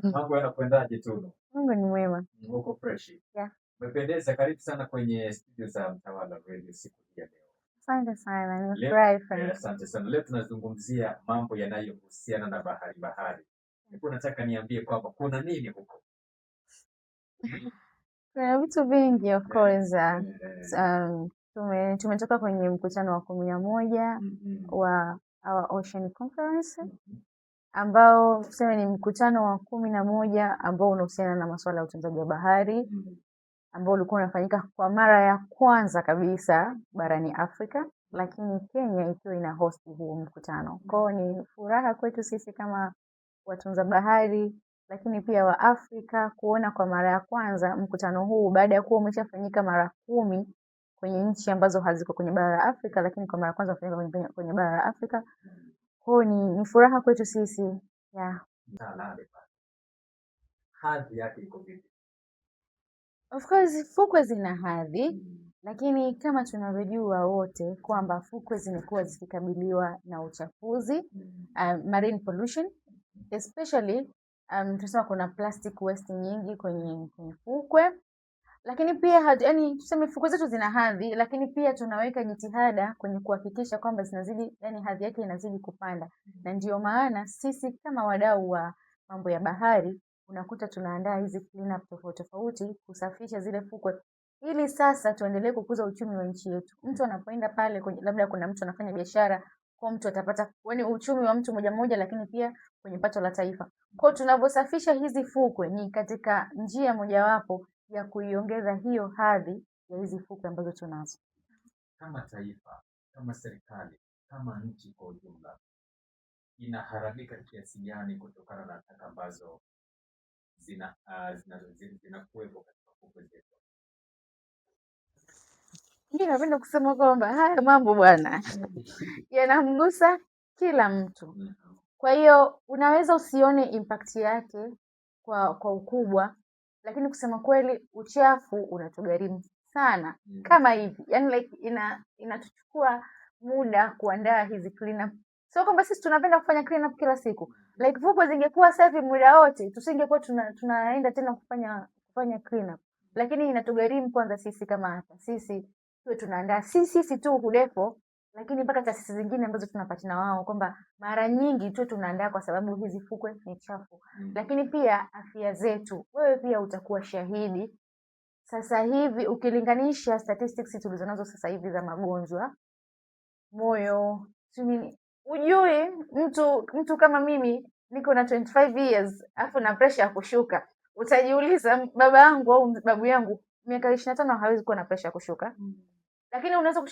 Mambo yanakwendaje tu? Mungu ni mwema. Uko fresh? Yeah. Umependeza, karibu sana kwenye studio za Mtawala Radio siku hii ya leo. Asante sana, nimefurahi sana. Asante sana. Leo tunazungumzia mambo yanayohusiana na bahari. Hebu nataka niambie kwamba kuna nini huko? Kuna vitu vingi of course. Tumetoka kwenye mkutano wa 11 wa our Ocean Conference ambao tuseme ni mkutano wa 11 ambao unahusiana na masuala ya utunzaji wa bahari ambao ulikuwa unafanyika kwa mara ya kwanza kabisa barani Afrika, lakini Kenya ikiwa ina host huo mkutano. Kwa hiyo ni furaha kwetu sisi kama watunza bahari, lakini pia wa Afrika kuona kwa mara ya kwanza mkutano huu baada ya kuwa umeshafanyika mara 10 kwenye nchi ambazo haziko kwenye bara la Afrika, lakini kwa mara ya kwanza kufanyika kwenye bara la Afrika. Kwa hiyo ni furaha kwetu sisi. Yeah. Hadhi yake iko vipi? Of course fukwe zina hadhi, lakini kama tunavyojua wote kwamba fukwe zimekuwa zikikabiliwa na uchafuzi, marine pollution, especially tunasema kuna plastic waste nyingi kwenye fukwe. Lakini pia yani tuseme fukwe zetu zina hadhi, lakini pia tunaweka jitihada kwenye kuhakikisha kwamba zinazidi, yani hadhi yake inazidi kupanda. Na ndio maana sisi kama wadau wa mambo ya bahari unakuta tunaandaa hizi clean up tofauti kusafisha zile fukwe ili sasa tuendelee kukuza uchumi wa nchi yetu. Mtu anapoenda pale kwenye, labda kuna mtu anafanya biashara, kwa mtu atapata yani uchumi wa mtu mmoja, lakini pia kwenye pato la taifa. Kwa tunavyosafisha hizi fukwe ni katika njia mojawapo ya kuiongeza hiyo hadhi ya hizi fukwe ambazo tunazo. Kama taifa, kama serikali, kama nchi kwa ujumla, inaharamika kiasi gani kutokana na taka ambazo zinakuwepo katika fukwe zetu? Mimi napenda kusema kwamba haya mambo bwana yanamgusa kila mtu. Kwa hiyo unaweza usione impact yake kwa ukubwa, lakini kusema kweli uchafu unatugharimu sana. Kama hivi, yani like inatuchukua muda kuandaa hizi clean up. Sio kwamba sisi tunapenda kufanya clean up kila siku. Like fukwe zingekuwa safi muda wote, tusingekuwa tunaenda tena kufanya clean up. Lakini inatugharimu kwanza sisi kama sisi tuwe tunaandaa sisi tu hudepo, lakini mpaka taasisi zingine ambazo tunapatana wao kwamba mara nyingi tu tunaandaa kwa sababu hizi fukwe ni chafu. Lakini pia afya zetu, wewe pia utakuwa shahidi. Sasa hivi ukilinganisha statistics tulizonazo sasa hivi za magonjwa moyo, ujui mtu kama mimi niko na 25 years afu na pressure ya kushuka. Utajiuliza baba yangu au babu yangu miaka 25 hawezi kuwa na pressure ya kushuka. Lakini unaweza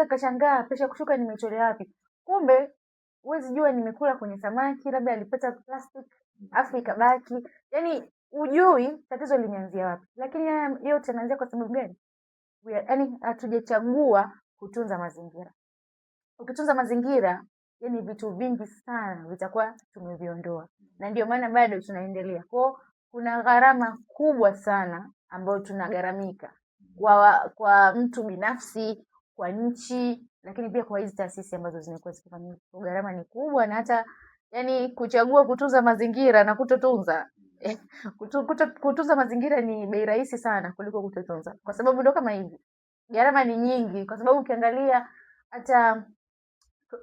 kushangaa pressure ya kushuka nimetolea wapi? Kumbe huwezi jua nimekula kwenye samaki, labda alipata plastic afu ikabaki. Yaani ujui tatizo limeanzia wapi. Lakini yote yanaanzia kwa sababu gani? Yaani hatujachagua kutunza mazingira. Ukitunza mazingira, yani vitu vingi sana vitakuwa tumeviondoa. Na ndio maana bado tunaendelea. Kuna gharama kubwa sana ambayo tunagharamika kwa mtu binafsi, kwa nchi, lakini pia kwa hizi taasisi ambazo zimekuwa zikifanya. Gharama ni kubwa, na hata yani kuchagua kutunza mazingira na kutotunza kutunza mazingira ni bei rahisi sana kuliko kutotunza, kwa sababu ndio kama hivi gharama ni nyingi. Kwa sababu ukiangalia hata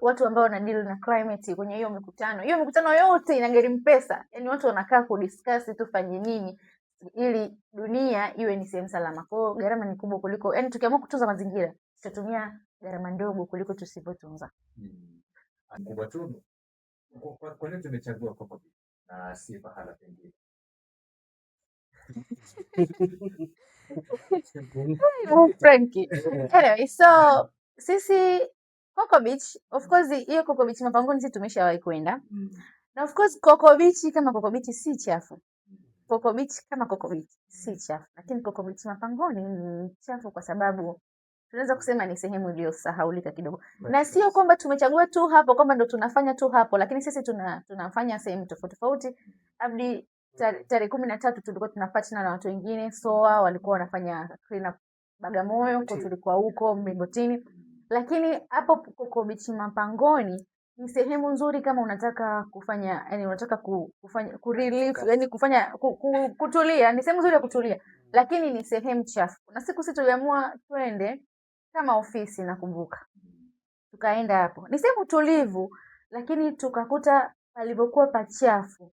watu ambao wana deal na climate kwenye hiyo mikutano yote inagharimu pesa. Yani watu wanakaa kudiscuss tufanye nini ili dunia iwe ni sehemu salama. Kwa hiyo gharama ni kubwa kuliko, yani tukiamua kutunza mazingira tutatumia gharama ndogo kuliko tusipotunza. Kubwa tu. Kwa nini tumechagua Coco Beach na si pahala pengine? Frankie. Anyway, so sisi Coco Beach, of course hiyo Coco Beach Mapangoni sisi tumeshawahi kwenda. Na of course Coco Beach kama Coco Beach si chafu. Coco Beach kama Coco Beach si chafu. Lakini Coco Beach Mapangoni ni chafu kwa sababu tunaweza kusema ni sehemu iliyosahaulika kidogo. Na sio kwamba tumechagua tu hapo kwamba ndo tunafanya tu hapo, lakini sisi tunafanya sehemu tofauti. Hadi tarehe 13 tulikuwa tunapartner na watu wengine, SOA walikuwa wanafanya clean up Bagamoyo, kwa tulikuwa huko Mlingotini. Lakini hapo Coco Beach Mapangoni ni sehemu nzuri kama unataka kufanya, yani unataka kufanya relief, yani kufanya kutulia, ni sehemu nzuri ya kutulia, lakini ni sehemu chafu. Na siku sisi tuliamua twende kama ofisi, nakumbuka tukaenda hapo, ni sehemu tulivu, lakini tukakuta palipokuwa pachafu.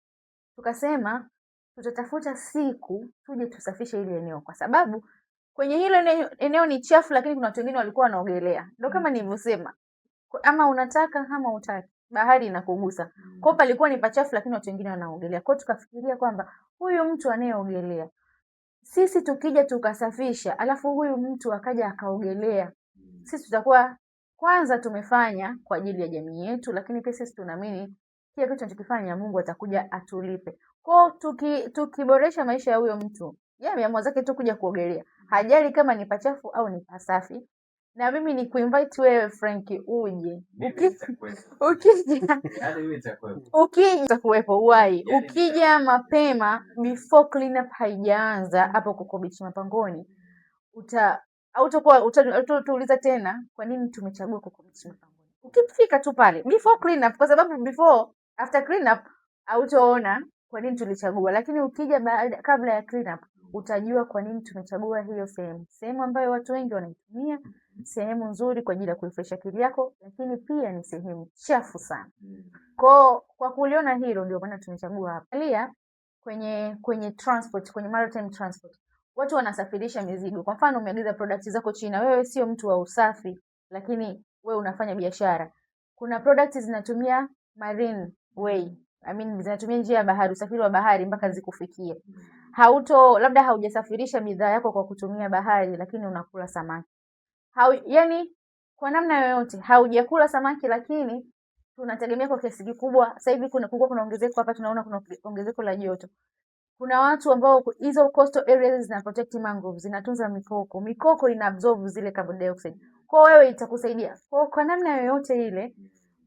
Tukasema tutatafuta siku tuje tusafishe ile eneo, kwa sababu kwenye hilo eneo ni chafu, lakini kuna watu wengine walikuwa wanaogelea. Ndio kama nilivyosema, ama unataka kama utaki, bahari inakugusa. Kwa palikuwa ni pachafu, lakini watu wengine wanaogelea. Kwa tukafikiria kwamba huyu mtu anayeogelea, sisi tukija tukasafisha, alafu huyu mtu akaja akaogelea, sisi tutakuwa kwanza tumefanya kwa ajili ya jamii yetu, lakini pia sisi tunaamini kile kitu tunachokifanya Mungu atakuja atulipe. Kwa tukiboresha maisha ya huyo mtu, yeye ameamua zake tu kuja kuogelea, hajali kama ni pachafu au ni pasafi. Na mimi ni kuinvite wewe Frankie uje. Ukija utakuwepo uwai. Ukija mapema before cleanup haijaanza hapo Coco Beach Mapangoni, utauliza tena kwa nini tumechagua Coco Beach Mapangoni. Ukifika tu pale before cleanup, kwa sababu after cleanup hautaona kwa nini tulichagua, lakini ukija kabla ya cleanup utajua kwa nini tumechagua hiyo sehemu ambayo watu wengi wanaitumia, sehemu nzuri kwa ajili ya kurefresh akili yako, lakini pia ni sehemu chafu sana. Kwa kuliona hilo ndio maana tumechagua hapa. Alia kwenye transport, kwenye maritime transport, watu wanasafirisha mizigo. Kwa mfano umeagiza products zako China, wewe sio mtu wa usafi, lakini wewe unafanya biashara. Kuna products zinatumia marine way, zinatumia njia ya bahari, usafiri wa bahari mpaka zikufikie. Labda haujasafirisha bidhaa yako kwa kutumia bahari, lakini unakula samaki. Yani kwa namna yoyote haujakula samaki, lakini tunategemea kwa kiasi kikubwa. Sasa hivi kuna ongezeko hapa, tunaona kuna ongezeko la joto. Kuna watu ambao hizo coastal areas zina protect mangroves, zinatunza mikoko ina absorb zile carbon dioxide. Kwa wewe itakusaidia kwa namna yoyote ile.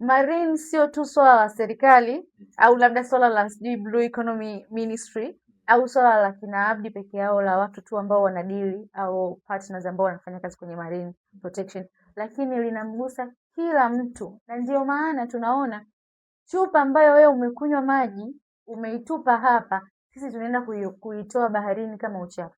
Marine sio tu swala la serikali au labda swala la Blue Economy Ministry au swala la kina Abdi peke yao, la watu tu ambao wanadili au partners ambao wanafanya kazi kwenye marine protection, lakini linamgusa kila mtu. Na ndio maana tunaona chupa ambayo wewe umekunywa maji umeitupa hapa, sisi tunaenda kuitoa baharini kama uchafu.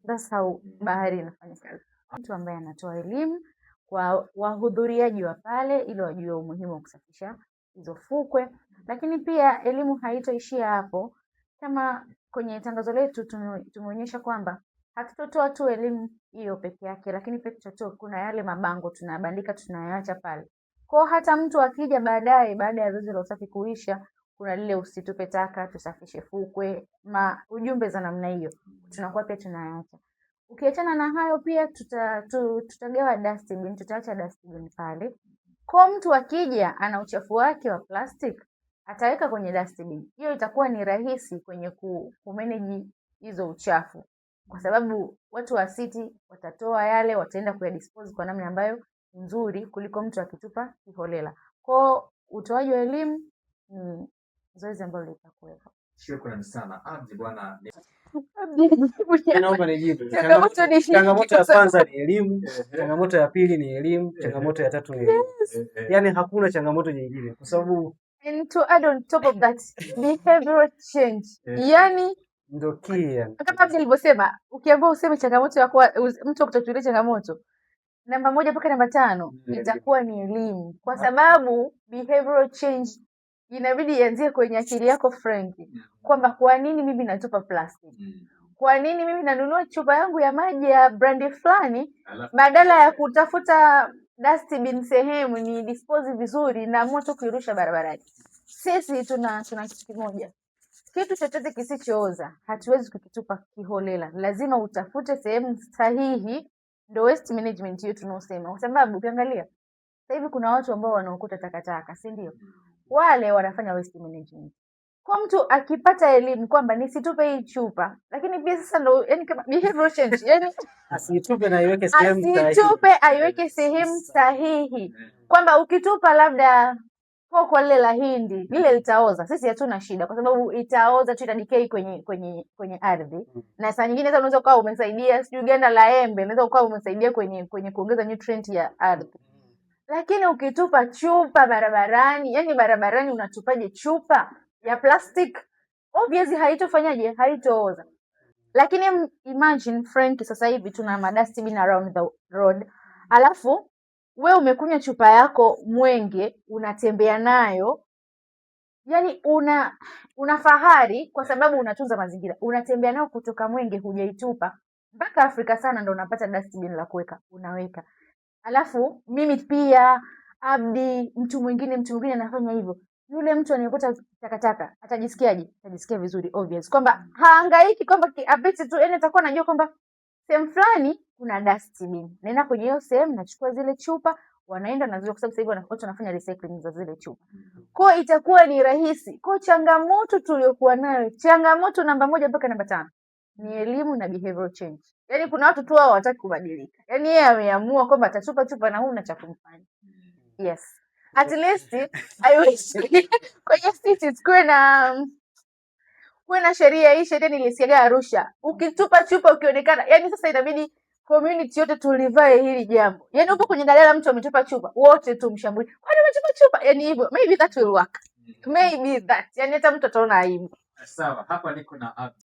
That's how bahari inafanya kazi. Mtu ambaye anatoa elimu kwa wahudhuriaji wa pale ili wajue umuhimu wa kusafisha hizo fukwe, lakini pia elimu haitoishia hapo. Kama kwenye tangazo letu tumeonyesha kwamba hatutotoa tu elimu hiyo peke yake, lakini pia tutatoa, kuna yale mabango tunabandika, tunayaacha pale. Kwa hata mtu akija baadaye, baada ya zoezi la usafi kuisha, kuna lile usitupe taka, tusafishe fukwe, ujumbe za namna hiyo tunakuwa pia tunayaacha. Ukiachana na hayo pia tutagawa dustbin, tutaacha dustbin pale. Kwa mtu akija ana uchafu wake wa plastic, ataweka kwenye dustbin. Hiyo itakuwa ni rahisi kwenye kumanage hizo uchafu, kwa sababu watu wa city watatoa yale, wataenda kuyadispose kwa namna ambayo nzuri kuliko mtu akitupa kiholela. Kwa utoaji wa elimu ni zoezi ambalo litakuwepo. Shukrani sana Abdi bwana. Naomba nijibu. Changamoto ya kwanza ni elimu, changamoto ya pili ni elimu, changamoto ya tatu ni elimu. Yaani hakuna changamoto nyingine, kwa sababu and to add on top of that behavioral change. Yaani ndio key. Kama nilivyosema, ukiambiwa useme changamoto ya kwa mtu akutatulia changamoto, namba 1 mpaka namba 5 itakuwa ni elimu, kwa sababu behavioral change inabidi ianzie kwenye akili yako Frank, kwamba kwa nini mimi natupa plastic? Kwa nini mimi nanunua chupa yangu ya maji ya brandi fulani, badala ya kutafuta dustbin sehemu ni dispose vizuri na moto kuirusha barabarani? Sisi tuna kitu kimoja, kitu chochote kisichooza hatuwezi kukitupa kiholela, lazima utafute sehemu sahihi. Ndio waste management hiyo tunaosema, kwa sababu ukiangalia sasa hivi kuna watu ambao wanaokota takataka, si ndio? Wale wanafanya waste management. Kwa mtu akipata elimu kwamba nisitupe hii chupa, lakini pia sasa ndio yani kama behavioral change, yani asitupe na iweke sehemu sahihi. Asitupe aiweke sehemu sahihi. Kwamba ukitupa labda koko lile la hindi, lile litaoza. Sisi hatuna shida kwa sababu itaoza tu, itadecay kwenye ardhi. Na saa nyingine hata unaweza kuwa umesaidia, sijui ganda la embe, unaweza kuwa umesaidia kwenye kuongeza nutrient ya ardhi. Lakini ukitupa chupa barabarani, yani barabarani unatupaje chupa ya plastic? Obviously haitofanyaje, haitooza. Lakini imagine Frank, sasa hivi tuna madustbin around the road, alafu we umekunywa chupa yako mwenge unatembea nayo, yani una fahari kwa sababu unatunza mazingira, unatembea nayo kutoka mwenge, hujaitupa mpaka Afrika sana ndo unapata dustbin la kuweka, unaweka. Alafu mimi pia Abdi, mtu mwingine anafanya hivyo, yule mtu anayekuta takataka atajisikiaje? Atajisikia vizuri, obvious kwamba haangaiki kwamba apite tu, yani atakuwa anajua kwamba sehemu fulani kuna dustbin, naenda kwenye hiyo sehemu nachukua zile chupa, wanaenda na zile, kwa sababu sasa hivi watu wanafanya recycling za zile chupa. Kwa itakuwa ni rahisi. Kwa changamoto tuliyokuwa nayo, changamoto namba 1 mpaka namba 5 ni elimu na behavioral change. Yaani kuna watu tu wao hawataki kubadilika. Yaani yeye ameamua kwamba atatupa chupa na huna cha kumfanya. Yes. At least I wish kwenye cities kuwe na sheria. Hii sheria nilisikia Arusha. Ukitupa chupa ukionekana, yaani sasa inabidi community yote tulivae hili jambo. Yaani upo kwenye daladala mtu ametupa chupa, wote tumshambulie. Kwani umetupa chupa? Yaani hivyo. Maybe that will work. Maybe that. Yaani hata mtu ataona aibu. Sawa, hapa niko na